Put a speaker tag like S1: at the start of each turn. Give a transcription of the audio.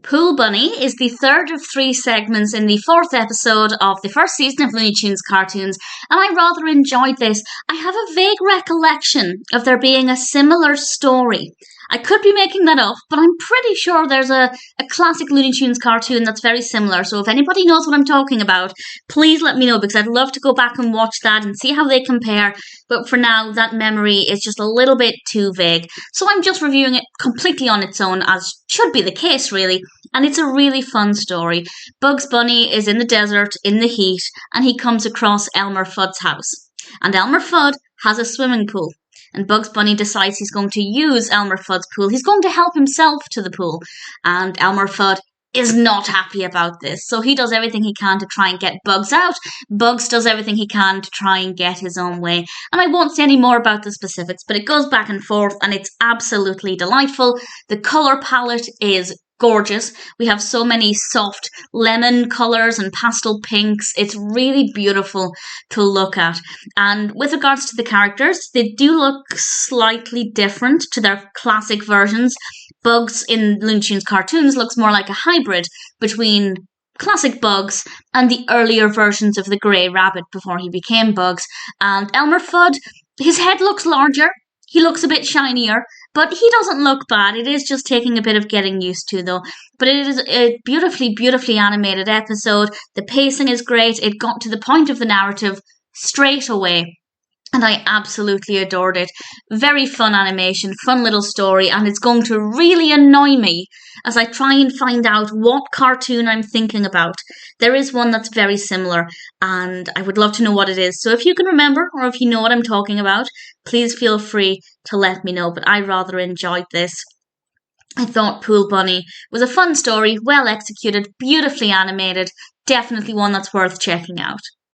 S1: Pool Bunny is the third of three segments in the fourth episode of the first season of Looney Tunes cartoons, and I rather enjoyed this. I have a vague recollection of there being a similar story. I could be making that up, but I'm pretty sure there's a classic Looney Tunes cartoon that's very similar. So if anybody knows what I'm talking about, please let me know because I'd love to go back and watch that and see how they compare. But for now, that memory is just a little bit too vague. So I'm just reviewing it completely on its own, as should be the case, really. And it's a really fun story. Bugs Bunny is in the desert, in the heat, and he comes across Elmer Fudd's house. And Elmer Fudd has a swimming pool. And Bugs Bunny decides he's going to use Elmer Fudd's pool. He's going to help himself to the pool. And Elmer Fudd is not happy about this. So he does everything he can to try and get Bugs out. Bugs does everything he can to try and get his own way. And I won't say any more about the specifics, but it goes back and forth and it's absolutely delightful. The colour palette is gorgeous. We have so many soft lemon colours and pastel pinks. It's really beautiful to look at. And with regards to the characters, they do look slightly different to their classic versions. Bugs in Looney Tunes cartoons looks more like a hybrid between classic Bugs and the earlier versions of the Grey Rabbit before he became Bugs. And Elmer Fudd, his head looks larger. He looks a bit shinier, but he doesn't look bad. It is just taking a bit of getting used to, though. But it is a beautifully, beautifully animated episode. The pacing is great. It got to the point of the narrative straight away. And I absolutely adored it. Very fun animation, fun little story, and it's going to really annoy me as I try and find out what cartoon I'm thinking about. There is one that's very similar, and I would love to know what it is. So if you can remember, or if you know what I'm talking about, please feel free to let me know. But I rather enjoyed this. I thought Pool Bunny was a fun story, well executed, beautifully animated, definitely one that's worth checking out.